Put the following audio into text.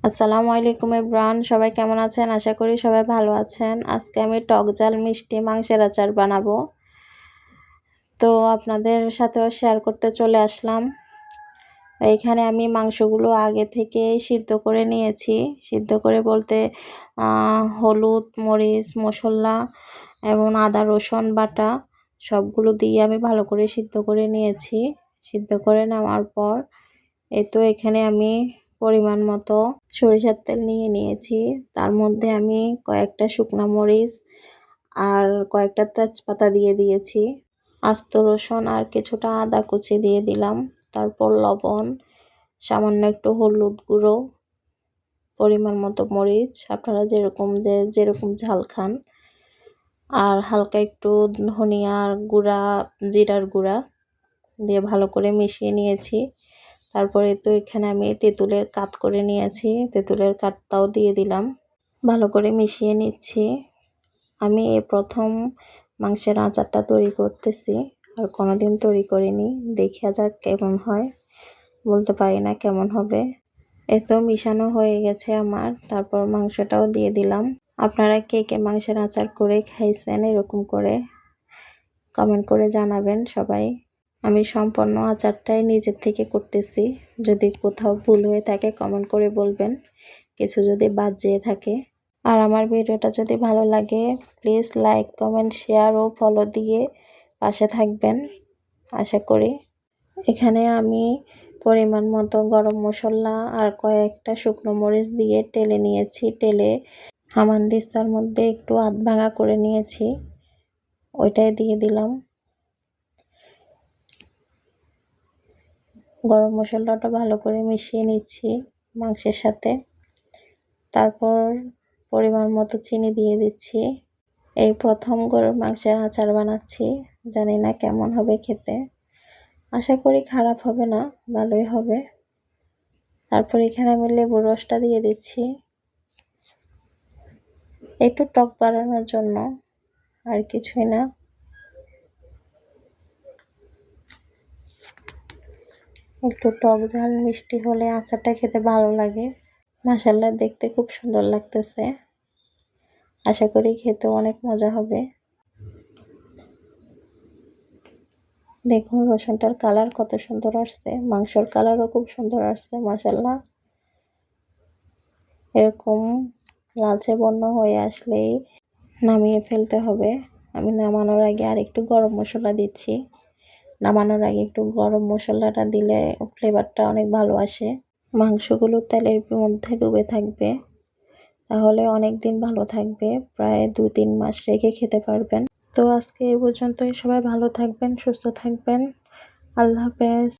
আসসালামু আলাইকুম এভরিওয়ান, সবাই কেমন আছেন? আশা করি সবাই ভালো আছেন। আজকে আমি টক ঝাল মিষ্টি মাংসের আচার বানাবো, তো আপনাদের সাথেও শেয়ার করতে চলে আসলাম। এইখানে আমি মাংসগুলো আগে থেকে সিদ্ধ করে নিয়েছি। সিদ্ধ করে বলতে হলুদ, মরিচ, মশলা এবং আদা রসুন বাটা সবগুলো দিয়ে আমি ভালো করে সিদ্ধ করে নিয়েছি। সিদ্ধ করে নেওয়ার পর তো এখানে আমি পরিমাণ মতো সরিষার তেল নিয়ে নিয়েছি। তার মধ্যে আমি কয়েকটা শুকনা মরিচ আর কয়েকটা তেজপাতা দিয়ে দিয়েছি, আস্ত রসুন আর কিছুটা আদা কুচি দিয়ে দিলাম। তারপর লবণ, সামান্য একটু হলুদ গুঁড়ো, পরিমাণ মতো মরিচ, আপনারা যেরকম ঝাল খান, আর হালকা একটু ধনিয়ার গুঁড়া, জিরার গুঁড়া দিয়ে ভালো করে মিশিয়ে নিয়েছি। তারপরে তো এখানে আমি তেঁতুলের কাত করে নিয়েছি, তেঁতুলের কাতটাও দিয়ে দিলাম। ভালো করে মিশিয়ে নিচ্ছি। আমি এই প্রথম মাংসের আচারটা তৈরি করতেছি, আর কোনোদিন তৈরি করিনি। দেখা যাক কেমন হয়, বলতে পারি না কেমন হবে। তো মিশানো হয়ে গেছে আমার। তারপর মাংসটাও দিয়ে দিলাম। আপনারা কে কে মাংসের আচার করে খাইছেন এরকম করে কমেন্ট করে জানাবেন সবাই। আমি সম্পূর্ণ আচারটাই নিজের থেকে করতেছি। যদি কোথাও ভুল হয়ে থাকে কমেন্ট করে বলবেন, কিছু যদি বাদ যেয়ে থাকে। আর আমার ভিডিওটা যদি ভালো লাগে প্লিজ লাইক, কমেন্ট, শেয়ার ও ফলো দিয়ে পাশে থাকবেন আশা করি। এখানে আমি পরিমাণ মতো গরম মশলা আর কয়েকটা শুকনো মরিচ দিয়ে টেলে নিয়েছি। টেলে হামানদিস্তার মধ্যে একটু আধ ভাঙা করে নিয়েছি, ওইটাই দিয়ে দিলাম। গরম মশলাটা ভালো করে মিশিয়ে নিচ্ছি মাংসের সাথে। তারপর পরিমাণ মতো চিনি দিয়ে দিচ্ছি। এই প্রথম গরুর মাংসের আচার বানাচ্ছি, জানি না কেমন হবে খেতে। আশা করি খারাপ হবে না, ভালোই হবে। তারপর এখানে আমি লেবুর রসটা দিয়ে দিচ্ছি একটু টক বাড়ানোর জন্য, আর কিছুই না। একটু টক ঝাল মিষ্টি হলে আচারটা খেতে ভালো লাগে। মাশাআল্লাহ, দেখতে খুব সুন্দর লাগতেছে। আশা করি খেতে অনেক মজা হবে। দেখুন রসুনটার কালার কত সুন্দর আসছে, মাংসের কালারও খুব সুন্দর আসছে মাশাআল্লাহ। এরকম লালচে বর্ণ হয়ে আসলেই নামিয়ে ফেলতে হবে। আমি নামানোর আগে আর একটু গরম মশলা দিচ্ছি। নামানোর আগে একটু গরম মশলাটা দিলে ফ্লেভারটা অনেক ভালো আসে। মাংসগুলো তেলের মধ্যে ডুবে থাকবে, তাহলে অনেক দিন ভালো থাকবে, প্রায় 2-3 মাস রেখে খেতে পারবেন। তো আজকে এই পর্যন্তই। সবাই ভালো থাকবেন, সুস্থ থাকবেন। আল্লাহ হাফেজ।